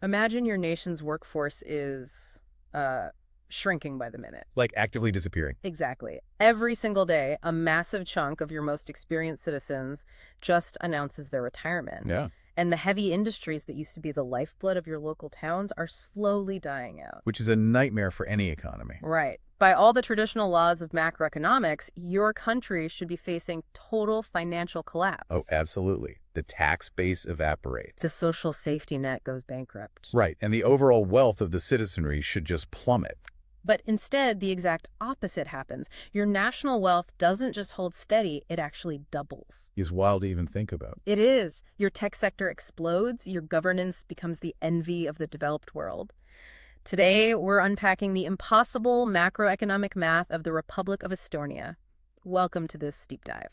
Imagine your nation's workforce is shrinking by the minute. Like actively disappearing. Exactly. Every single day, a massive chunk of your most experienced citizens just announces their retirement. Yeah. And the heavy industries that used to be the lifeblood of your local towns are slowly dying out. Which is a nightmare for any economy. Right. By all the traditional laws of macroeconomics, your country should be facing total financial collapse. Oh, absolutely. The tax base evaporates. The social safety net goes bankrupt. Right, and the overall wealth of the citizenry should just plummet. But instead, the exact opposite happens. Your national wealth doesn't just hold steady, it actually doubles. It's wild to even think about. It is. Your tech sector explodes, your governance becomes the envy of the developed world. Today, we're unpacking the impossible macroeconomic math of the Republic of Estonia. Welcome to this deep dive.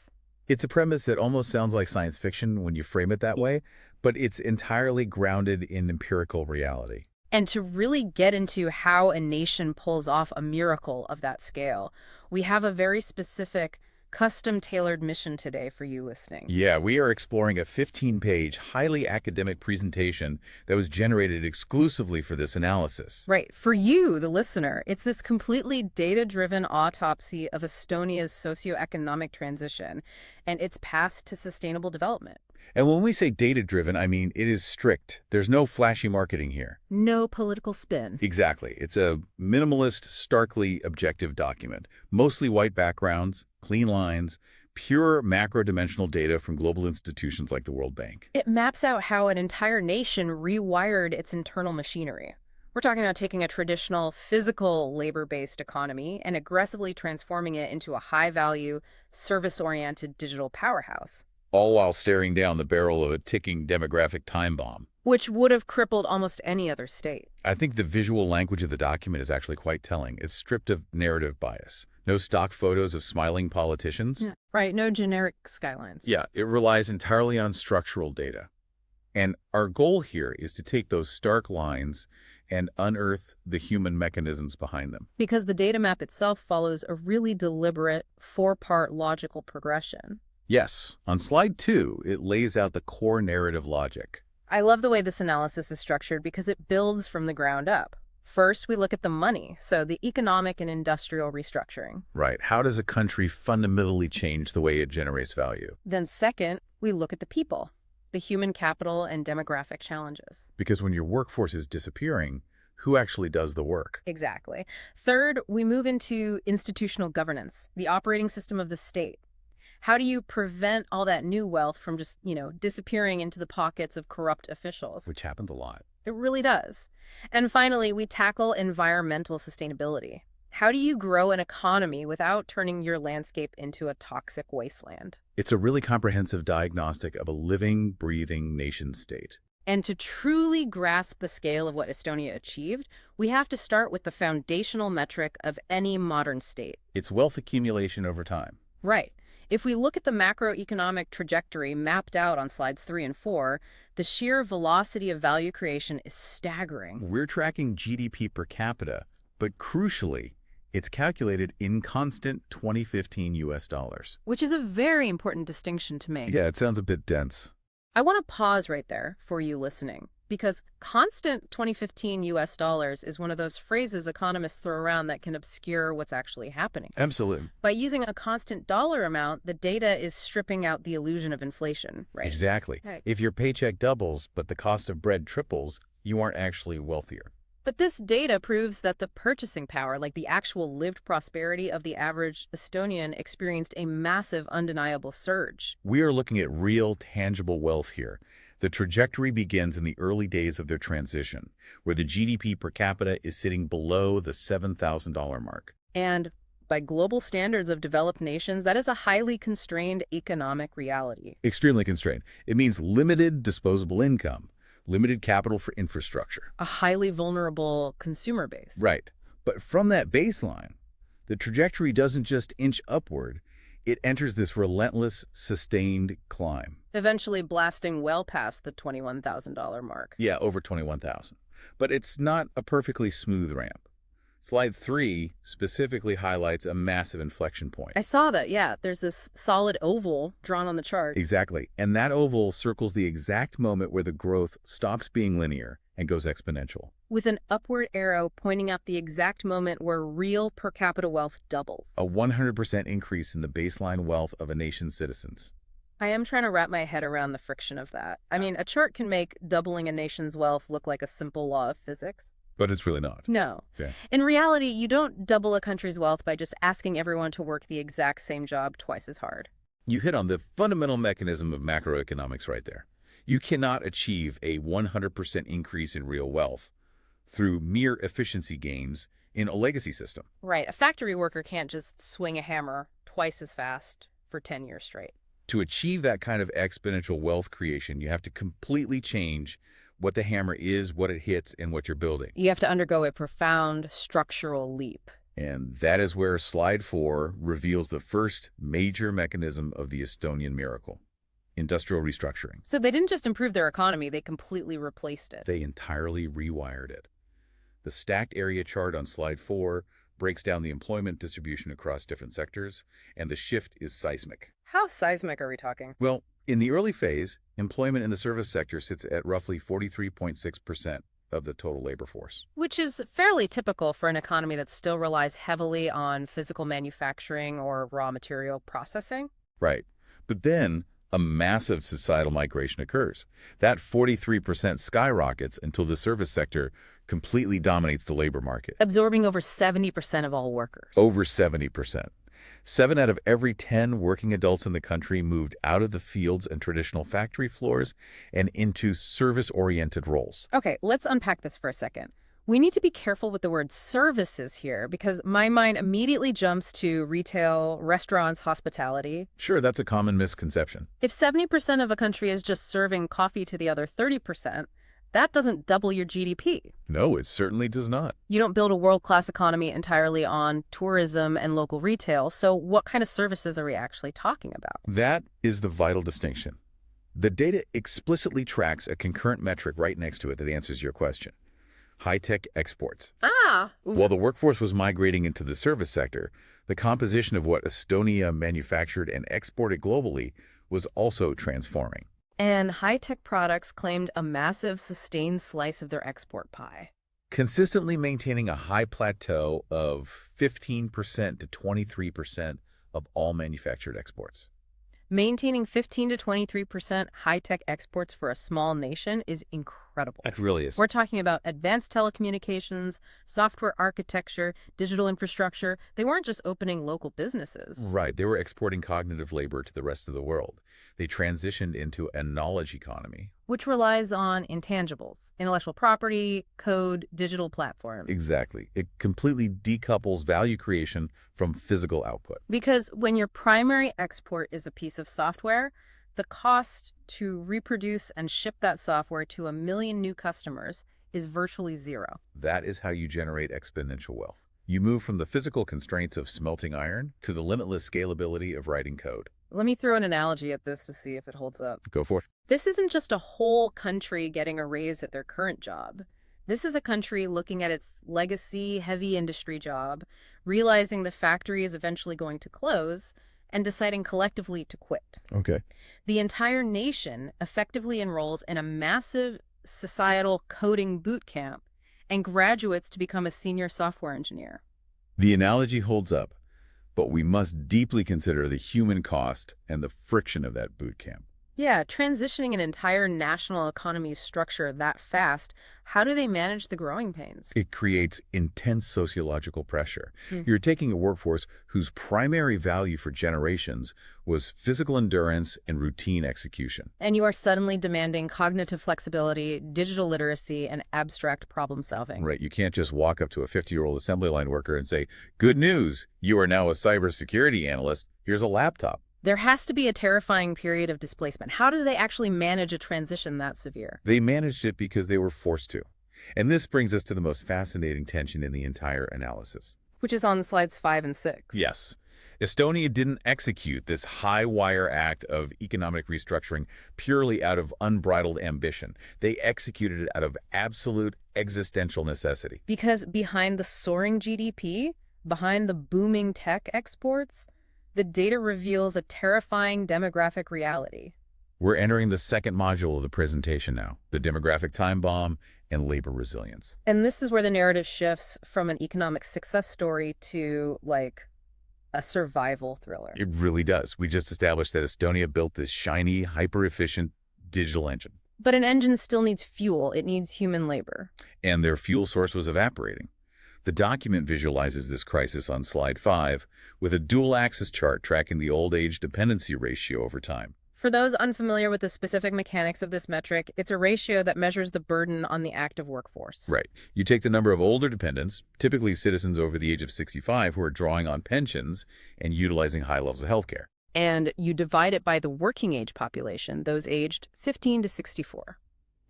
It's a premise that almost sounds like science fiction when you frame it that way, but it's entirely grounded in empirical reality. And to really get into how a nation pulls off a miracle of that scale, we have a very specific, custom-tailored mission today for you listening. Yeah, we are exploring a 15-page, highly academic presentation that was generated exclusively for this analysis. Right. For you, the listener, it's this completely data-driven autopsy of Estonia's socioeconomic transition and its path to sustainable development. And when we say data-driven, I mean it is strict. There's no flashy marketing here. No political spin. Exactly. It's a minimalist, starkly objective document. Mostly white backgrounds, clean lines, pure macro-dimensional data from global institutions like the World Bank. It maps out how an entire nation rewired its internal machinery. We're talking about taking a traditional physical labor-based economy and aggressively transforming it into a high-value, service-oriented digital powerhouse. All while staring down the barrel of a ticking demographic time bomb. Which would have crippled almost any other state. I think the visual language of the document is actually quite telling. It's stripped of narrative bias. No stock photos of smiling politicians. Yeah. Right, no generic skylines. Yeah, it relies entirely on structural data. And our goal here is to take those stark lines and unearth the human mechanisms behind them. Because the data map itself follows a really deliberate, four-part logical progression. Yes, on slide 2, it lays out the core narrative logic. I love the way this analysis is structured because it builds from the ground up. First, we look at the money, so the economic and industrial restructuring. Right. How does a country fundamentally change the way it generates value? Then second, we look at the people, the human capital and demographic challenges. Because when your workforce is disappearing, who actually does the work? Exactly. Third, we move into institutional governance, the operating system of the state. How do you prevent all that new wealth from just, disappearing into the pockets of corrupt officials? Which happens a lot. It really does. And finally, we tackle environmental sustainability. How do you grow an economy without turning your landscape into a toxic wasteland? It's a really comprehensive diagnostic of a living, breathing nation-state. And to truly grasp the scale of what Estonia achieved, we have to start with the foundational metric of any modern state. It's wealth accumulation over time. Right. If we look at the macroeconomic trajectory mapped out on slides 3 and 4, the sheer velocity of value creation is staggering. We're tracking GDP per capita, but crucially, it's calculated in constant 2015 US dollars. Which is a very important distinction to make. Yeah, it sounds a bit dense. I want to pause right there for you listening, because constant 2015 US dollars is one of those phrases economists throw around that can obscure what's actually happening. Absolutely. By using a constant dollar amount, the data is stripping out the illusion of inflation, right? Exactly. Right. If your paycheck doubles, but the cost of bread triples, you aren't actually wealthier. But this data proves that the purchasing power, like the actual lived prosperity of the average Estonian, experienced a massive, undeniable surge. We are looking at real, tangible wealth here. The trajectory begins in the early days of their transition, where the GDP per capita is sitting below the $7,000 mark. And by global standards of developed nations, that is a highly constrained economic reality. Extremely constrained. It means limited disposable income, limited capital for infrastructure. A highly vulnerable consumer base. Right. But from that baseline, the trajectory doesn't just inch upward, it enters this relentless, sustained climb. Eventually blasting well past the $21,000 mark. Yeah, over 21,000. But it's not a perfectly smooth ramp. Slide 3 specifically highlights a massive inflection point. I saw that, yeah. There's this solid oval drawn on the chart. Exactly. And that oval circles the exact moment where the growth stops being linear and and goes exponential. with an upward arrow pointing out the exact moment where real per capita wealth doubles. A 100% increase in the baseline wealth of a nation's citizens. I am trying to wrap my head around the friction of that. I mean, a chart can make doubling a nation's wealth look like a simple law of physics. But it's really not. No. Okay. In reality, you don't double a country's wealth by just asking everyone to work the exact same job twice as hard. You hit on the fundamental mechanism of macroeconomics right there. You cannot achieve a 100% increase in real wealth through mere efficiency gains in a legacy system. Right. A factory worker can't just swing a hammer twice as fast for 10 years straight. To achieve that kind of exponential wealth creation, you have to completely change what the hammer is, what it hits, and what you're building. You have to undergo a profound structural leap. And that is where slide 4 reveals the first major mechanism of the Estonian miracle: industrial restructuring. So they didn't just improve their economy, they completely replaced it. They entirely rewired it. The stacked area chart on slide 4 breaks down the employment distribution across different sectors, and the shift is seismic. How seismic are we talking? Well, in the early phase, employment in the service sector sits at roughly 43.6% of the total labor force. Which is fairly typical for an economy that still relies heavily on physical manufacturing or raw material processing. Right. But then a massive societal migration occurs. That 43% skyrockets until the service sector completely dominates the labor market. Absorbing over 70% of all workers. Over 70%. 7 out of every 10 working adults in the country moved out of the fields and traditional factory floors and into service-oriented roles. Okay, let's unpack this for a second. We need to be careful with the word services here because my mind immediately jumps to retail, restaurants, hospitality. Sure, that's a common misconception. If 70% of a country is just serving coffee to the other 30%, that doesn't double your GDP. No, it certainly does not. You don't build a world-class economy entirely on tourism and local retail, so what kind of services are we actually talking about? That is the vital distinction. The data explicitly tracks a concurrent metric right next to it that answers your question: high-tech exports. While the workforce was migrating into the service sector, the composition of what Estonia manufactured and exported globally was also transforming. And high-tech products claimed a massive, sustained slice of their export pie. Consistently maintaining a high plateau of 15% to 23% of all manufactured exports. Maintaining 15 to 23% high-tech exports for a small nation is incredible. It really is. We're talking about advanced telecommunications, software architecture, digital infrastructure. They weren't just opening local businesses. Right. They were exporting cognitive labor to the rest of the world. They transitioned into a knowledge economy, which relies on intangibles, intellectual property, code, digital platforms. Exactly. It completely decouples value creation from physical output. Because when your primary export is a piece of software, the cost to reproduce and ship that software to 1 million new customers is virtually zero. That is how you generate exponential wealth. You move from the physical constraints of smelting iron to the limitless scalability of writing code. Let me throw an analogy at this to see if it holds up. Go for it. This isn't just a whole country getting a raise at their current job. This is a country looking at its legacy heavy industry job, realizing the factory is eventually going to close, and deciding collectively to quit. Okay. The entire nation effectively enrolls in a massive societal coding boot camp and graduates to become a senior software engineer. The analogy holds up, but we must deeply consider the human cost and the friction of that boot camp. Yeah, transitioning an entire national economy's structure that fast, how do they manage the growing pains? It creates intense sociological pressure. You're taking a workforce whose primary value for generations was physical endurance and routine execution. And you are suddenly demanding cognitive flexibility, digital literacy, and abstract problem solving. Right. You can't just walk up to a 50-year-old assembly line worker and say, "Good news, you are now a cybersecurity analyst. Here's a laptop." There has to be a terrifying period of displacement. How do they actually manage a transition that severe? They managed it because they were forced to. And this brings us to the most fascinating tension in the entire analysis. Which is on slides 5 and 6. Yes. Estonia didn't execute this high-wire act of economic restructuring purely out of unbridled ambition. They executed it out of absolute existential necessity. Because behind the soaring GDP, behind the booming tech exports, the data reveals a terrifying demographic reality. We're entering the second module of the presentation now, the demographic time bomb and labor resilience. And this is where the narrative shifts from an economic success story to, like, a survival thriller. It really does. We just established that Estonia built this shiny, hyper-efficient digital engine. But an engine still needs fuel. It needs human labor. And their fuel source was evaporating. The document visualizes this crisis on slide 5 with a dual-axis chart tracking the old age dependency ratio over time. For those unfamiliar with the specific mechanics of this metric, it's a ratio that measures the burden on the active workforce. Right. You take the number of older dependents, typically citizens over the age of 65 who are drawing on pensions and utilizing high levels of health care. And you divide it by the working age population, those aged 15 to 64.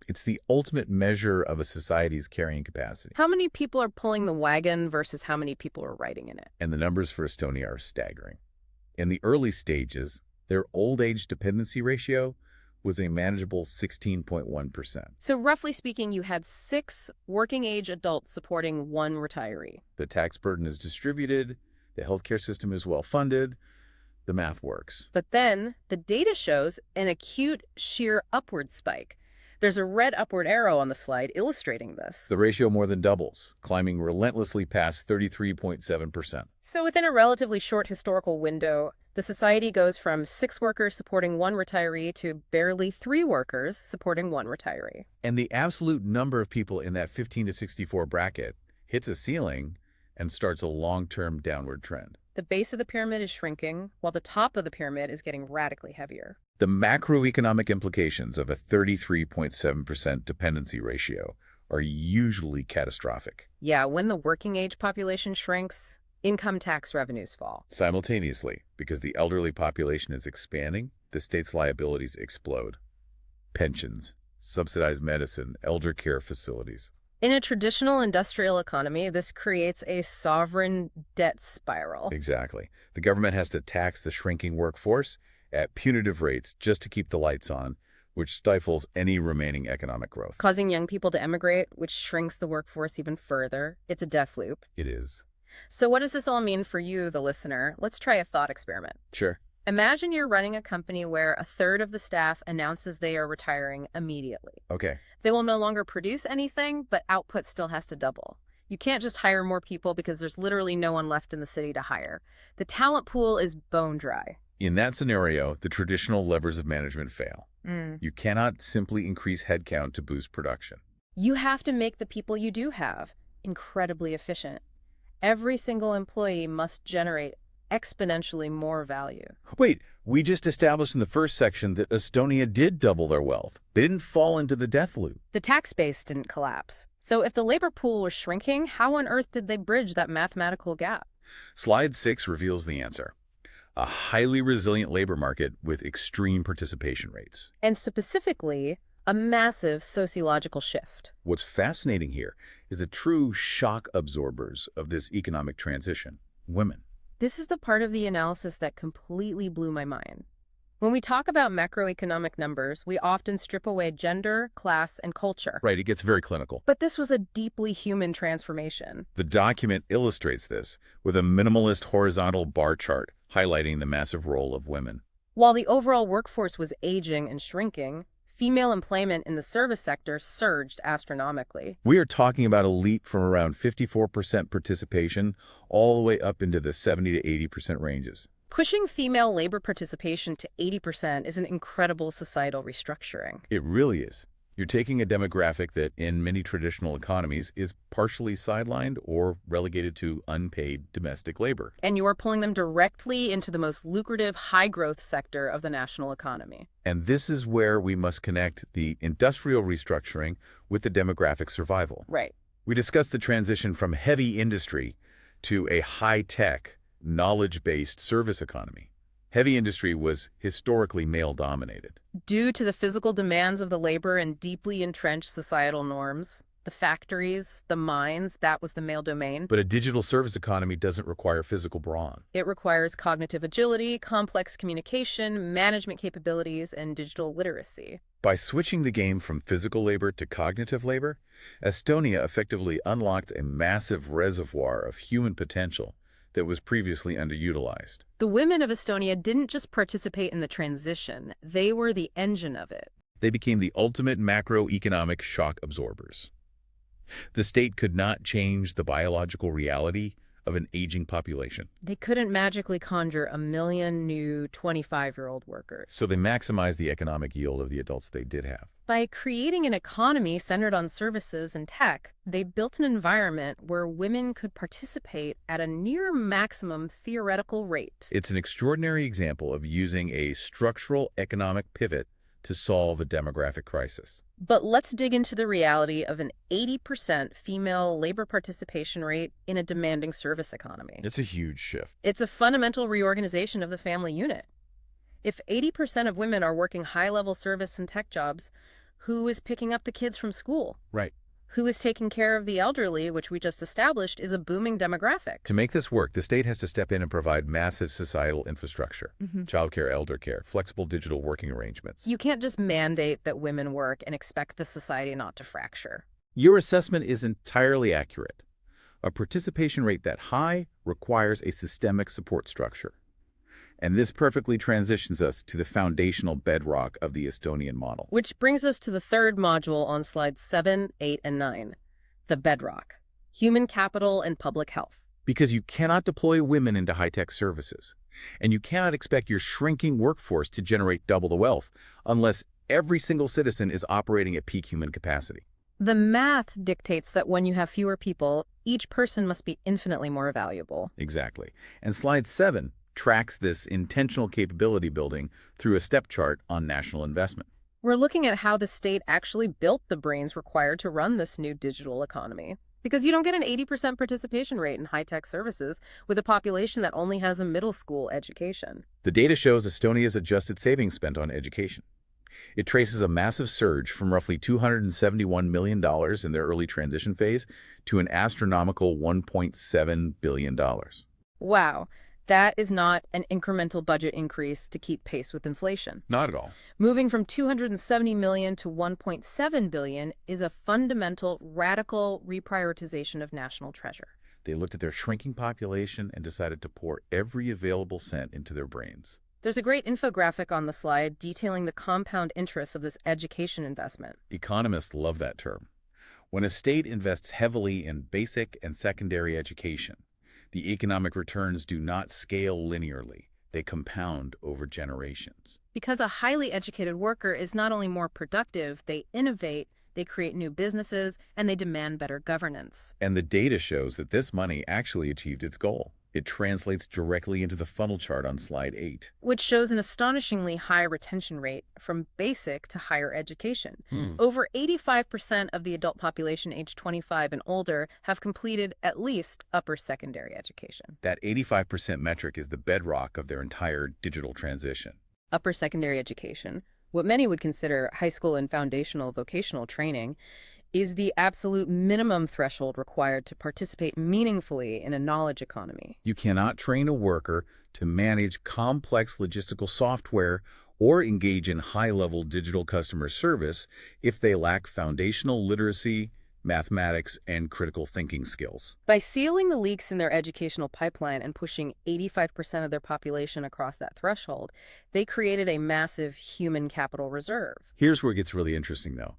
It's the ultimate measure of a society's carrying capacity. How many people are pulling the wagon versus how many people are riding in it? And the numbers for Estonia are staggering. In the early stages, their old age dependency ratio was a manageable 16.1%. So roughly speaking, you had 6 working age adults supporting 1 retiree. The tax burden is distributed, the healthcare system is well funded, the math works. But then the data shows an acute sheer upward spike. There's a red upward arrow on the slide illustrating this. The ratio more than doubles, climbing relentlessly past 33.7%. So within a relatively short historical window, the society goes from 6 workers supporting 1 retiree to barely 3 workers supporting 1 retiree. And the absolute number of people in that 15 to 64 bracket hits a ceiling and starts a long-term downward trend. The base of the pyramid is shrinking, while the top of the pyramid is getting radically heavier. The macroeconomic implications of a 33.7% dependency ratio are usually catastrophic. Yeah, when the working age population shrinks, income tax revenues fall. Simultaneously, because the elderly population is expanding, the state's liabilities explode. Pensions, subsidized medicine, elder care facilities. In a traditional industrial economy, this creates a sovereign debt spiral. Exactly. The government has to tax the shrinking workforce at punitive rates just to keep the lights on, which stifles any remaining economic growth. Causing young people to emigrate, which shrinks the workforce even further. It's a death loop. It is. So what does this all mean for you, the listener? Let's try a thought experiment. Sure. Imagine you're running a company where a third of the staff announces they are retiring immediately. Okay. They will no longer produce anything, but output still has to double. You can't just hire more people because there's literally no one left in the city to hire. The talent pool is bone dry. In that scenario, the traditional levers of management fail. You cannot simply increase headcount to boost production. You have to make the people you do have incredibly efficient. Every single employee must generate exponentially more value. Wait, we just established in the first section that Estonia did double their wealth. They didn't fall into the death loop. The tax base didn't collapse. So if the labor pool was shrinking, how on earth did they bridge that mathematical gap? Slide 6 reveals the answer. A highly resilient labor market with extreme participation rates. And specifically, a massive sociological shift. What's fascinating here is the true shock absorbers of this economic transition, women. This is the part of the analysis that completely blew my mind. When we talk about macroeconomic numbers, we often strip away gender, class, and culture. Right, it gets very clinical. But this was a deeply human transformation. The document illustrates this with a minimalist horizontal bar chart highlighting the massive role of women. While the overall workforce was aging and shrinking, female employment in the service sector surged astronomically. We are talking about a leap from around 54% participation all the way up into the 70 to 80% ranges. Pushing female labor participation to 80% is an incredible societal restructuring. It really is. You're taking a demographic that in many traditional economies is partially sidelined or relegated to unpaid domestic labor. And you are pulling them directly into the most lucrative, high-growth sector of the national economy. And this is where we must connect the industrial restructuring with the demographic survival. Right. We discussed the transition from heavy industry to a high-tech, knowledge-based service economy. Heavy industry was historically male-dominated. Due to the physical demands of the labor and deeply entrenched societal norms, the factories, the mines, that was the male domain. But a digital service economy doesn't require physical brawn. It requires cognitive agility, complex communication, management capabilities, and digital literacy. By switching the game from physical labor to cognitive labor, Estonia effectively unlocked a massive reservoir of human potential that was previously underutilized. The women of Estonia didn't just participate in the transition, they were the engine of it. They became the ultimate macroeconomic shock absorbers. The state could not change the biological reality of an aging population. They couldn't magically conjure a million new 25-year-old workers. So they maximized the economic yield of the adults they did have. By creating an economy centered on services and tech, they built an environment where women could participate at a near maximum theoretical rate. It's an extraordinary example of using a structural economic pivot to solve a demographic crisis. But let's dig into the reality of an 80% female labor participation rate in a demanding service economy. It's a huge shift. It's a fundamental reorganization of the family unit. If 80% of women are working high-level service and tech jobs, who is picking up the kids from school? Right. Who is taking care of the elderly, which we just established is a booming demographic. To make this work, the state has to step in and provide massive societal infrastructure, childcare, elder care, flexible digital working arrangements. You can't just mandate that women work and expect the society not to fracture. Your assessment is entirely accurate. A participation rate that high requires a systemic support structure. And this perfectly transitions us to the foundational bedrock of the Estonian model. Which brings us to the third module on slides 7, 8, and 9, the bedrock, human capital and public health. Because you cannot deploy women into high-tech services, and you cannot expect your shrinking workforce to generate double the wealth unless every single citizen is operating at peak human capacity. The math dictates that when you have fewer people, each person must be infinitely more valuable. Exactly. And slide 7 tracks this intentional capability building through a step chart on national investment. We're looking at how the state actually built the brains required to run this new digital economy. Because you don't get an 80% participation rate in high-tech services with a population that only has a middle school education. The data shows Estonia's adjusted savings spent on education. It traces a massive surge from roughly $271 million in their early transition phase to an astronomical $1.7 billion. Wow. That is not an incremental budget increase to keep pace with inflation. Not at all. Moving from $270 million to $1.7 billion is a fundamental, radical reprioritization of national treasure. They looked at their shrinking population and decided to pour every available cent into their brains. There's a great infographic on the slide detailing the compound interest of this education investment. Economists love that term. When a state invests heavily in basic and secondary education, the economic returns do not scale linearly. They compound over generations. Because a highly educated worker is not only more productive, they innovate, they create new businesses, and they demand better governance. And the data shows that this money actually achieved its goal. It translates directly into the funnel chart on slide 8. Which shows an astonishingly high retention rate from basic to higher education. Over 85% of the adult population aged 25 and older have completed at least upper secondary education. That 85% metric is the bedrock of their entire digital transition. Upper secondary education, what many would consider high school and foundational vocational training, is the absolute minimum threshold required to participate meaningfully in a knowledge economy. You cannot train a worker to manage complex logistical software or engage in high-level digital customer service if they lack foundational literacy, mathematics, and critical thinking skills. By sealing the leaks in their educational pipeline and pushing 85% of their population across that threshold, they created a massive human capital reserve. Here's where it gets really interesting, though.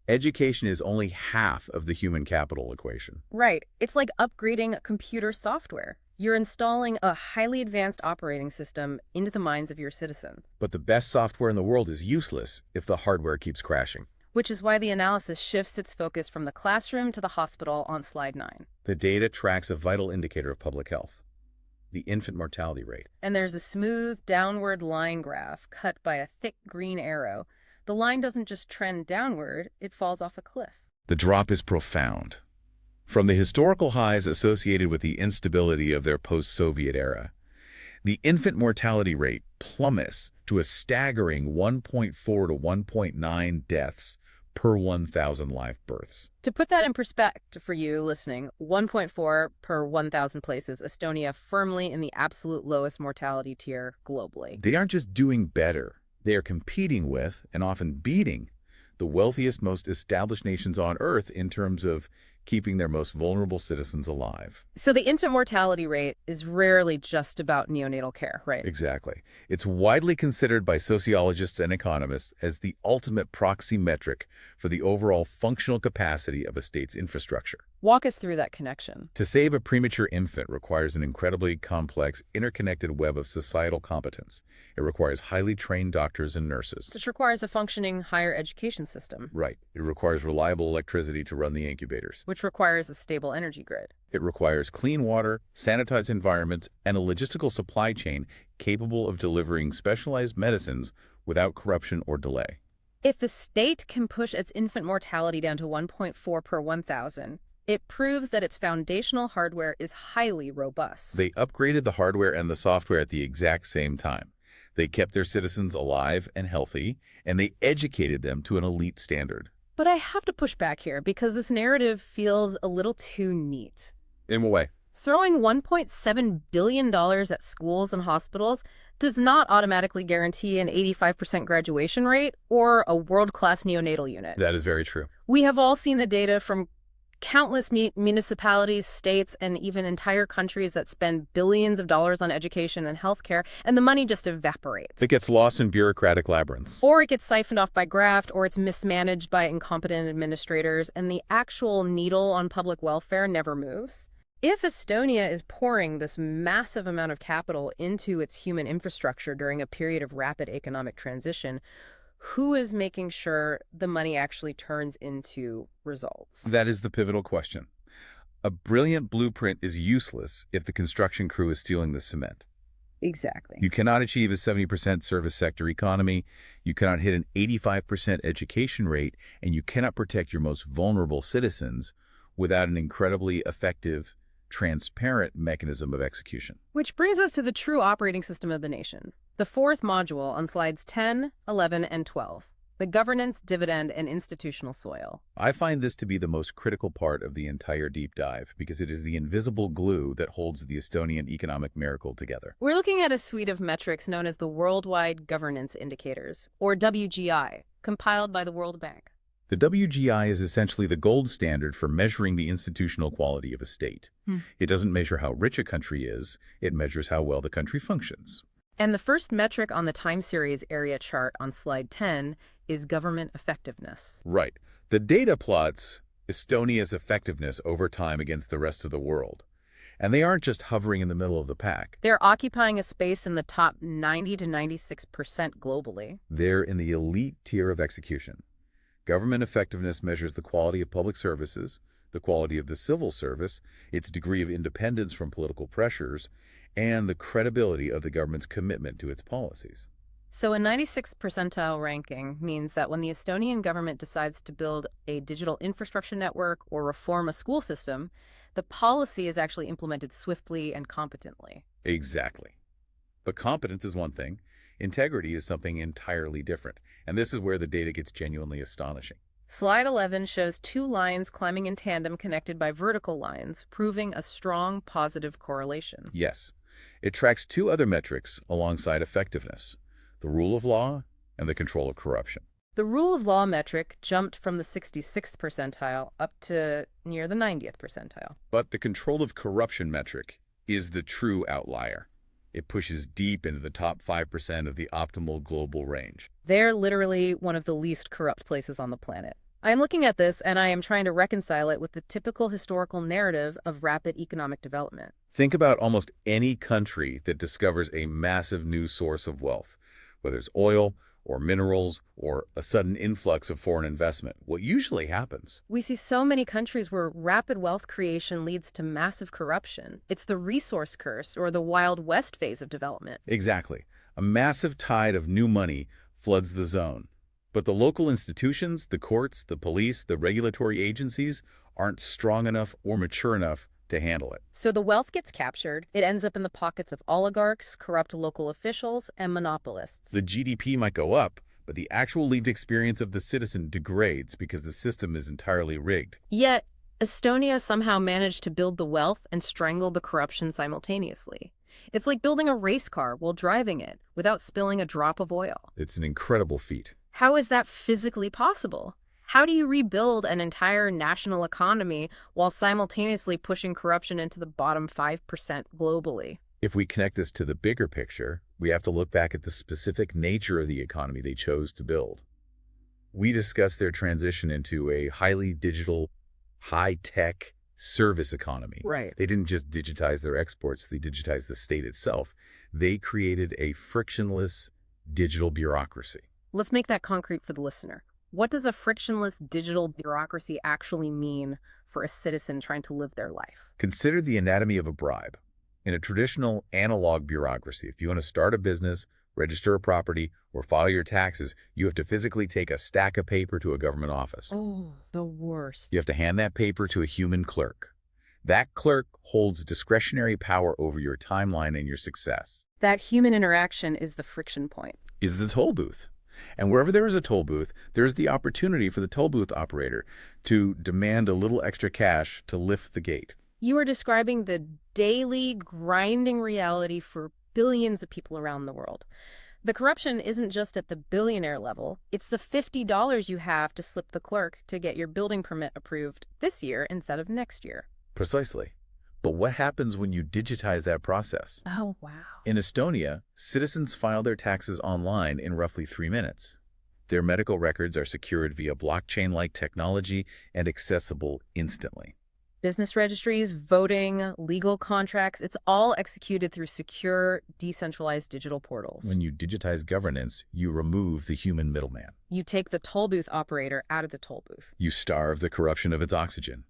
Education is only half of the human capital equation. Right. It's like upgrading computer software. You're installing a highly advanced operating system into the minds of your citizens. But the best software in the world is useless if the hardware keeps crashing. Which is why the analysis shifts its focus from the classroom to the hospital on slide 9. The data tracks a vital indicator of public health, the infant mortality rate. And there's a smooth downward line graph cut by a thick green arrow. The line doesn't just trend downward, it falls off a cliff. The drop is profound. From the historical highs associated with the instability of their post-Soviet era, the infant mortality rate plummets to a staggering 1.4 to 1.9 deaths per 1,000 live births. To put that in perspective for you listening, 1.4 per 1,000 places Estonia firmly in the absolute lowest mortality tier globally. They aren't just doing better. They are competing with, and often beating, the wealthiest, most established nations on Earth in terms of keeping their most vulnerable citizens alive. So the infant mortality rate is rarely just about neonatal care, right? Exactly. It's widely considered by sociologists and economists as the ultimate proxy metric for the overall functional capacity of a state's infrastructure. Walk us through that connection. To save a premature infant requires an incredibly complex, interconnected web of societal competence. It requires highly trained doctors and nurses. This requires a functioning higher education system. Right. It requires reliable electricity to run the incubators. Which requires a stable energy grid. It requires clean water, sanitized environments, and a logistical supply chain capable of delivering specialized medicines without corruption or delay. If a state can push its infant mortality down to 1.4 per 1,000, it proves that its foundational hardware is highly robust. They upgraded the hardware and the software at the exact same time. They kept their citizens alive and healthy, and they educated them to an elite standard. But I have to push back here because this narrative feels a little too neat. In what way? Throwing $1.7 billion at schools and hospitals does not automatically guarantee an 85% graduation rate or a world-class neonatal unit. That is very true. We have all seen the data from countless municipalities, states, and even entire countries that spend billions of dollars on education and healthcare, and the money just evaporates. It gets lost in bureaucratic labyrinths. Or it gets siphoned off by graft, or it's mismanaged by incompetent administrators, and the actual needle on public welfare never moves. If Estonia is pouring this massive amount of capital into its human infrastructure during a period of rapid economic transition, who is making sure the money actually turns into results? That is the pivotal question. A brilliant blueprint is useless if the construction crew is stealing the cement. Exactly. You cannot achieve a 70% service sector economy, you cannot hit an 85% education rate, and you cannot protect your most vulnerable citizens without an incredibly effective, transparent mechanism of execution. Which brings us to the true operating system of the nation. The fourth module on slides 10, 11, and 12, the governance, dividend, and institutional soil. I find this to be the most critical part of the entire deep dive because it is the invisible glue that holds the Estonian economic miracle together. We're looking at a suite of metrics known as the Worldwide Governance Indicators, or WGI, compiled by the World Bank. The WGI is essentially the gold standard for measuring the institutional quality of a state. It doesn't measure how rich a country is, it measures how well the country functions. And the first metric on the time series area chart on slide 10 is government effectiveness. Right. The data plots Estonia's effectiveness over time against the rest of the world. And they aren't just hovering in the middle of the pack. They're occupying a space in the top 90 to 96% globally. They're in the elite tier of execution. Government effectiveness measures the quality of public services, the quality of the civil service, its degree of independence from political pressures, and the credibility of the government's commitment to its policies. So a 96th percentile ranking means that when the Estonian government decides to build a digital infrastructure network or reform a school system, the policy is actually implemented swiftly and competently. Exactly. But competence is one thing. Integrity is something entirely different. And this is where the data gets genuinely astonishing. Slide 11 shows two lines climbing in tandem connected by vertical lines, proving a strong positive correlation. Yes. It tracks two other metrics alongside effectiveness, the rule of law and the control of corruption. The rule of law metric jumped from the 66th percentile up to near the 90th percentile. But the control of corruption metric is the true outlier. It pushes deep into the top 5% of the optimal global range. They're literally one of the least corrupt places on the planet. I am looking at this and I am trying to reconcile it with the typical historical narrative of rapid economic development. Think about almost any country that discovers a massive new source of wealth, whether it's oil or minerals or a sudden influx of foreign investment. What usually happens? We see so many countries where rapid wealth creation leads to massive corruption. It's the resource curse or the Wild West phase of development. Exactly. A massive tide of new money floods the zone. But the local institutions, the courts, the police, the regulatory agencies aren't strong enough or mature enough to handle it. So the wealth gets captured, it ends up in the pockets of oligarchs, corrupt local officials, and monopolists. The GDP might go up, but the actual lived experience of the citizen degrades because the system is entirely rigged. Yet, Estonia somehow managed to build the wealth and strangle the corruption simultaneously. It's like building a race car while driving it without spilling a drop of oil. It's an incredible feat. How is that physically possible? How do you rebuild an entire national economy while simultaneously pushing corruption into the bottom 5% globally? If we connect this to the bigger picture, we have to look back at the specific nature of the economy they chose to build. We discussed their transition into a highly digital, high-tech service economy. Right. They didn't just digitize their exports, they digitized the state itself. They created a frictionless digital bureaucracy. Let's make that concrete for the listener. What does a frictionless digital bureaucracy actually mean for a citizen trying to live their life? Consider the anatomy of a bribe. In a traditional analog bureaucracy, if you want to start a business, register a property, or file your taxes, you have to physically take a stack of paper to a government office. Oh, the worst. You have to hand that paper to a human clerk. That clerk holds discretionary power over your timeline and your success. That human interaction is the friction point. Is the toll booth. And wherever there is a toll booth, there's the opportunity for the toll booth operator to demand a little extra cash to lift the gate. You are describing the daily grinding reality for billions of people around the world. The corruption isn't just at the billionaire level. It's the $50 you have to slip the clerk to get your building permit approved this year instead of next year. Precisely. But what happens when you digitize that process? Oh, wow. In Estonia, citizens file their taxes online in roughly 3 minutes. Their medical records are secured via blockchain-like technology and accessible instantly. Business registries, voting, legal contracts, it's all executed through secure, decentralized digital portals. When you digitize governance, you remove the human middleman. You take the toll booth operator out of the toll booth. You starve the corruption of its oxygen.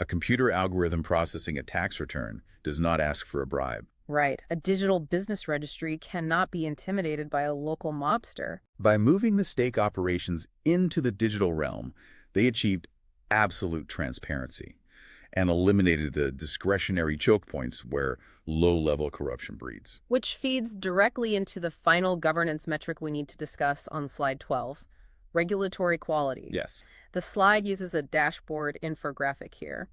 A computer algorithm processing a tax return does not ask for a bribe. Right. A digital business registry cannot be intimidated by a local mobster. By moving the stake operations into the digital realm, they achieved absolute transparency and eliminated the discretionary choke points where low-level corruption breeds. Which feeds directly into the final governance metric we need to discuss on slide 12, regulatory quality. Yes. The slide uses a dashboard infographic here.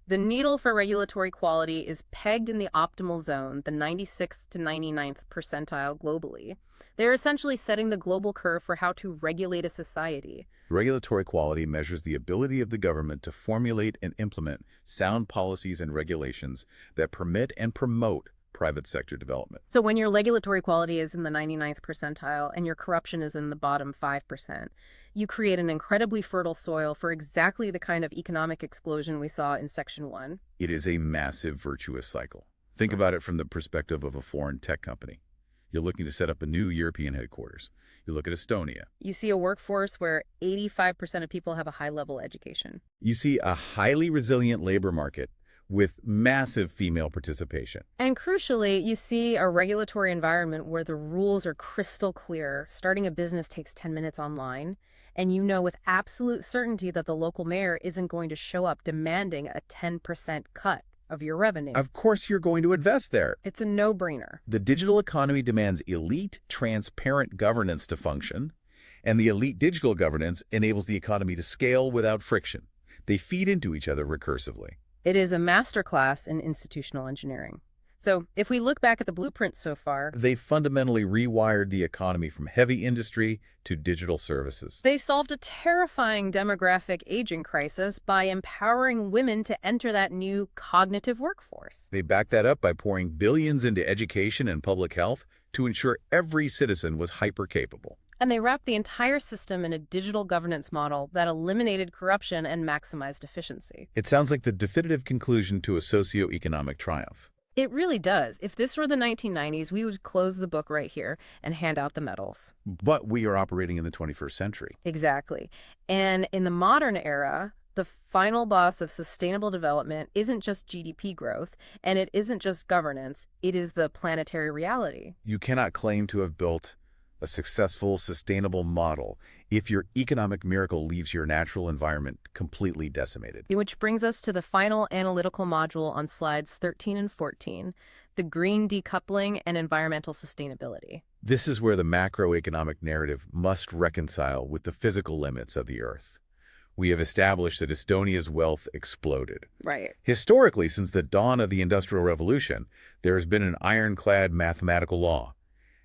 The needle for regulatory quality is pegged in the optimal zone, the 96th to 99th percentile globally. They're essentially setting the global curve for how to regulate a society. Regulatory quality measures the ability of the government to formulate and implement sound policies and regulations that permit and promote private sector development. So when your regulatory quality is in the 99th percentile and your corruption is in the bottom 5%, you create an incredibly fertile soil for exactly the kind of economic explosion we saw in Section 1. It is a massive virtuous cycle. Think about it from the perspective of a foreign tech company. You're looking to set up a new European headquarters. You look at Estonia. You see a workforce where 85% of people have a high-level education. You see a highly resilient labor market with massive female participation. And crucially, you see a regulatory environment where the rules are crystal clear. Starting a business takes 10 minutes online, and you know with absolute certainty that the local mayor isn't going to show up demanding a 10% cut of your revenue. Of course you're going to invest there. It's a no-brainer. The digital economy demands elite, transparent governance to function, and the elite digital governance enables the economy to scale without friction. They feed into each other recursively. It is a masterclass in institutional engineering. So if we look back at the blueprint so far, They fundamentally rewired the economy from heavy industry to digital services. they solved a terrifying demographic aging crisis by empowering women to enter that new cognitive workforce. They backed that up by pouring billions into education and public health to ensure every citizen was hyper-capable. And they wrapped the entire system in a digital governance model that eliminated corruption and maximized efficiency. It sounds like the definitive conclusion to a socio-economic triumph. It really does. If this were the 1990s, we would close the book right here and hand out the medals. But we are operating in the 21st century. Exactly. And in the modern era, the final boss of sustainable development isn't just GDP growth, and it isn't just governance, it is the planetary reality. You cannot claim to have built a successful, sustainable model if your economic miracle leaves your natural environment completely decimated. Which brings us to the final analytical module on slides 13 and 14, the green decoupling and environmental sustainability. This is where the macroeconomic narrative must reconcile with the physical limits of the Earth. We have established that Estonia's wealth exploded. Right. Historically, since the dawn of the Industrial Revolution, there has been an ironclad mathematical law.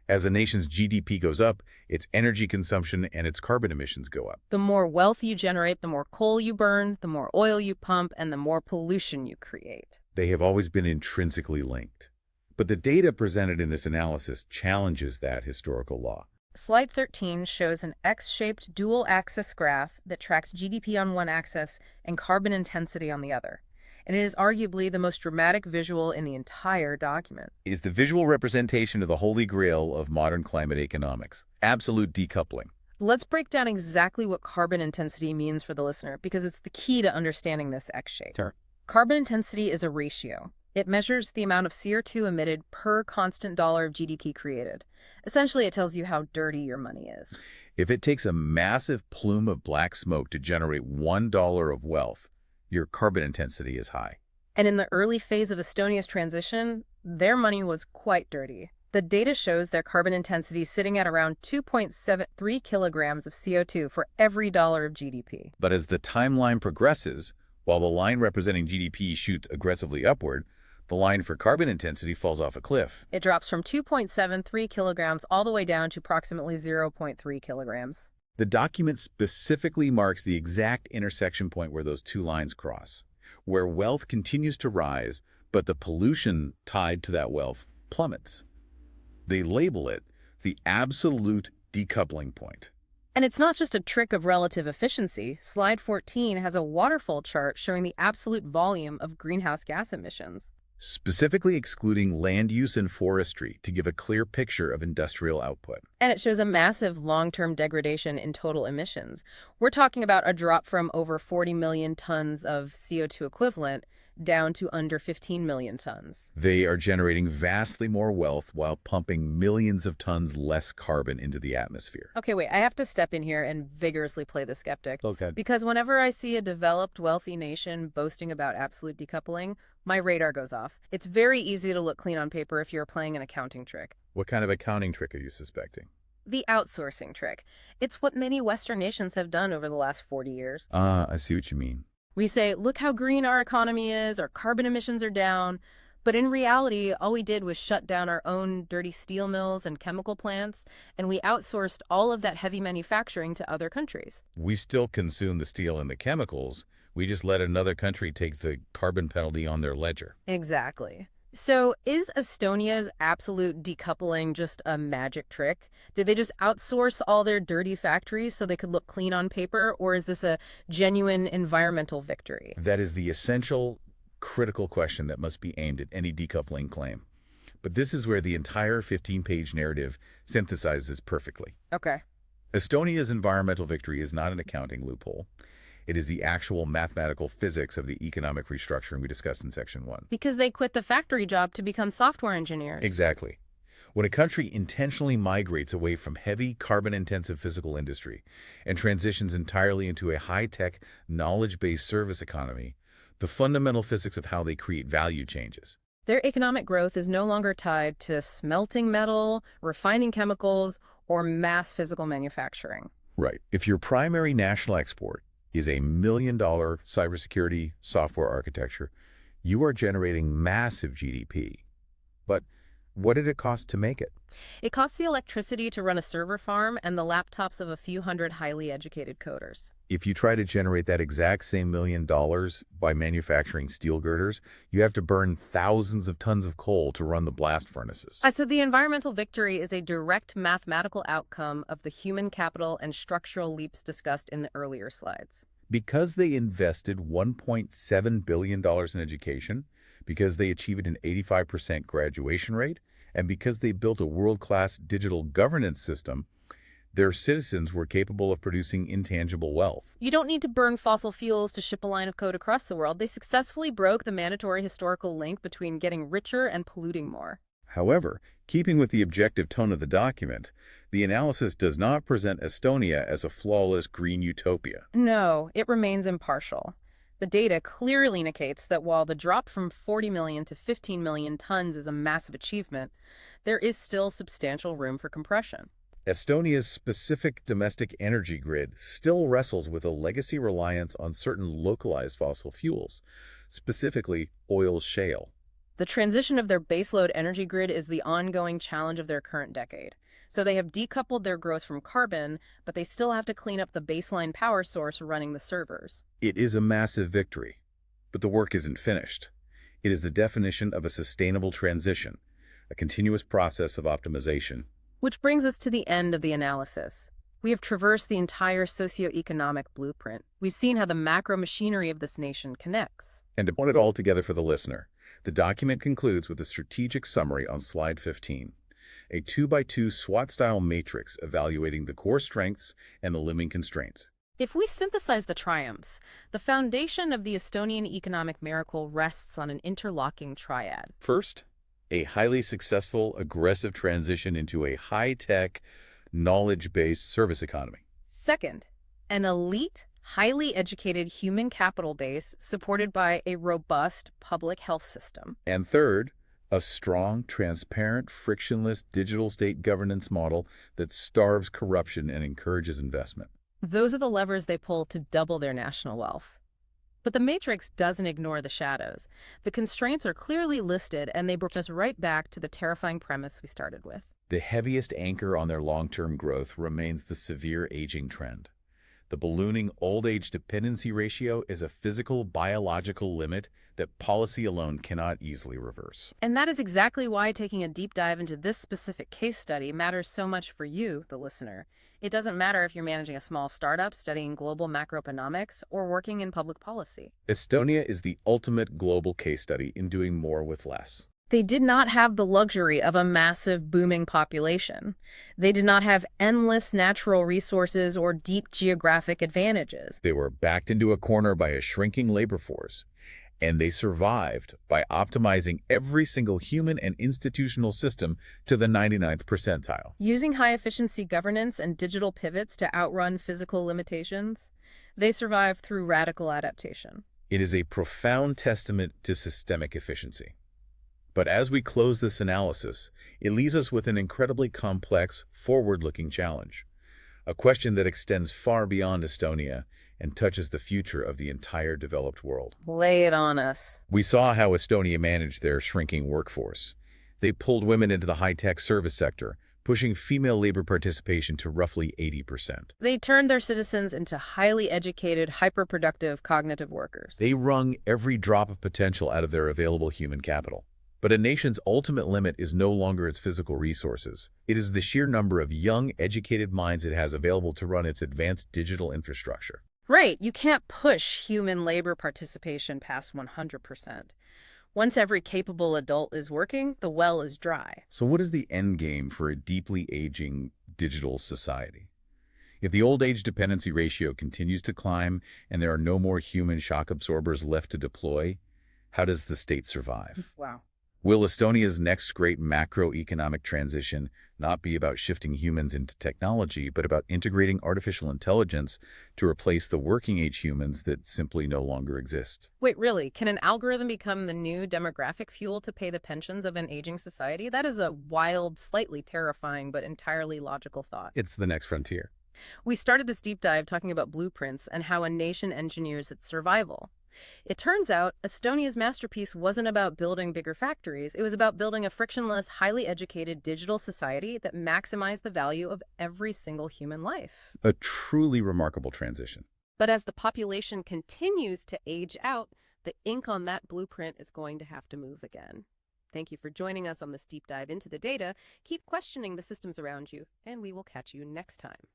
As a nation's GDP goes up, its energy consumption and its carbon emissions go up. The more wealth you generate, the more coal you burn, the more oil you pump, and the more pollution you create. They have always been intrinsically linked. But the data presented in this analysis challenges that historical law. Slide 13 shows an X-shaped dual-axis graph that tracks GDP on one axis and carbon intensity on the other. And it is arguably the most dramatic visual in the entire document. It is the visual representation of the holy grail of modern climate economics, absolute decoupling. Let's break down exactly what carbon intensity means for the listener, because it's the key to understanding this X-shape. Sure. Carbon intensity is a ratio. It measures the amount of CO2 emitted per constant dollar of GDP created. Essentially, it tells you how dirty your money is. If it takes a massive plume of black smoke to generate $1 of wealth, your carbon intensity is high. And in the early phase of Estonia's transition, their money was quite dirty. The data shows their carbon intensity sitting at around 2.73 kilograms of CO2 for every dollar of GDP. But as the timeline progresses, while the line representing GDP shoots aggressively upward, the line for carbon intensity falls off a cliff. It drops from 2.73 kilograms all the way down to approximately 0.3 kilograms. The document specifically marks the exact intersection point where those two lines cross, where wealth continues to rise, but the pollution tied to that wealth plummets. They label it the absolute decoupling point. And it's not just a trick of relative efficiency. Slide 14 has a waterfall chart showing the absolute volume of greenhouse gas emissions, specifically excluding land use and forestry to give a clear picture of industrial output. And it shows a massive long-term degradation in total emissions. We're talking about a drop from over 40 million tons of CO2 equivalent down to under 15 million tons. They are generating vastly more wealth while pumping millions of tons less carbon into the atmosphere. Okay, wait, I have to step in here and vigorously play the skeptic. Okay. Because whenever I see a developed, wealthy nation boasting about absolute decoupling, my radar goes off. It's very easy to look clean on paper if you're playing an accounting trick. What kind of accounting trick are you suspecting? The outsourcing trick. It's what many Western nations have done over the last 40 years. I see what you mean. We say, look how green our economy is, our carbon emissions are down. But in reality, all we did was shut down our own dirty steel mills and chemical plants, and we outsourced all of that heavy manufacturing to other countries. We still consume the steel and the chemicals. We just let another country take the carbon penalty on their ledger. Exactly. So is Estonia's absolute decoupling just a magic trick? Did they just outsource all their dirty factories so they could look clean on paper, or is this a genuine environmental victory? That is the essential, critical question that must be aimed at any decoupling claim. But this is where the entire 15-page narrative synthesizes perfectly. Okay. Estonia's environmental victory is not an accounting loophole. It is the actual mathematical physics of the economic restructuring we discussed in Section 1. Because they quit the factory job to become software engineers. Exactly. When a country intentionally migrates away from heavy, carbon-intensive physical industry and transitions entirely into a high-tech, knowledge-based service economy, the fundamental physics of how they create value changes. Their economic growth is no longer tied to smelting metal, refining chemicals, or mass physical manufacturing. Right. If your primary national export is a $1 million cybersecurity software architecture, you are generating massive GDP. But what did it cost to make it? It costs the electricity to run a server farm and the laptops of a few hundred highly educated coders. If you try to generate that exact same $1 million by manufacturing steel girders, you have to burn thousands of tons of coal to run the blast furnaces. So the environmental victory is a direct mathematical outcome of the human capital and structural leaps discussed in the earlier slides. Because they invested $1.7 billion in education, because they achieved an 85% graduation rate, and because they built a world-class digital governance system, their citizens were capable of producing intangible wealth. You don't need to burn fossil fuels to ship a line of code across the world. They successfully broke the mandatory historical link between getting richer and polluting more. However, keeping with the objective tone of the document, the analysis does not present Estonia as a flawless green utopia. No, it remains impartial. The data clearly indicates that while the drop from 40 million to 15 million tons is a massive achievement, there is still substantial room for compression. Estonia's specific domestic energy grid still wrestles with a legacy reliance on certain localized fossil fuels, specifically oil shale. The transition of their baseload energy grid is the ongoing challenge of their current decade. So they have decoupled their growth from carbon, but they still have to clean up the baseline power source running the servers. It is a massive victory, but the work isn't finished. It is the definition of a sustainable transition, a continuous process of optimization. Which brings us to the end of the analysis. We have traversed the entire socioeconomic blueprint. We've seen how the macro machinery of this nation connects. And to put it all together for the listener, the document concludes with a strategic summary on slide 15, a 2x2 SWOT-style matrix evaluating the core strengths and the limiting constraints. If we synthesize the triumphs, the foundation of the Estonian economic miracle rests on an interlocking triad. First, a highly successful, aggressive transition into a high-tech, knowledge-based service economy. Second, an elite, highly educated human capital base supported by a robust public health system. And third, a strong, transparent, frictionless digital state governance model that starves corruption and encourages investment. Those are the levers they pull to double their national wealth. But the matrix doesn't ignore the shadows. The constraints are clearly listed, and they bring us right back to the terrifying premise we started with. The heaviest anchor on their long-term growth remains the severe aging trend. The ballooning old-age dependency ratio is a physical, biological limit that policy alone cannot easily reverse. And that is exactly why taking a deep dive into this specific case study matters so much for you, the listener. It doesn't matter if you're managing a small startup, studying global macroeconomics, or working in public policy. Estonia is the ultimate global case study in doing more with less. They did not have the luxury of a massive, booming population. They did not have endless natural resources or deep geographic advantages. They were backed into a corner by a shrinking labor force, and they survived by optimizing every single human and institutional system to the 99th percentile. Using high-efficiency governance and digital pivots to outrun physical limitations, they survived through radical adaptation. It is a profound testament to systemic efficiency. But as we close this analysis, it leaves us with an incredibly complex, forward-looking challenge, a question that extends far beyond Estonia and touches the future of the entire developed world. Lay it on us. We saw how Estonia managed their shrinking workforce. They pulled women into the high-tech service sector, pushing female labor participation to roughly 80%. They turned their citizens into highly educated, hyper-productive cognitive workers. They wrung every drop of potential out of their available human capital. But a nation's ultimate limit is no longer its physical resources. It is the sheer number of young, educated minds it has available to run its advanced digital infrastructure. Right, you can't push human labor participation past 100%. Once every capable adult is working, the well is dry. So what is the end game for a deeply aging digital society? If the old age dependency ratio continues to climb and there are no more human shock absorbers left to deploy, how does the state survive? Wow. Will Estonia's next great macroeconomic transition not be about shifting humans into technology, but about integrating artificial intelligence to replace the working-age humans that simply no longer exist? Wait, really? Can an algorithm become the new demographic fuel to pay the pensions of an aging society? That is a wild, slightly terrifying, but entirely logical thought. It's the next frontier. We started this deep dive talking about blueprints and how a nation engineers its survival. It turns out Estonia's masterpiece wasn't about building bigger factories. It was about building a frictionless, highly educated digital society that maximized the value of every single human life. A truly remarkable transition. But as the population continues to age out, the ink on that blueprint is going to have to move again. Thank you for joining us on this deep dive into the data. Keep questioning the systems around you, and we will catch you next time.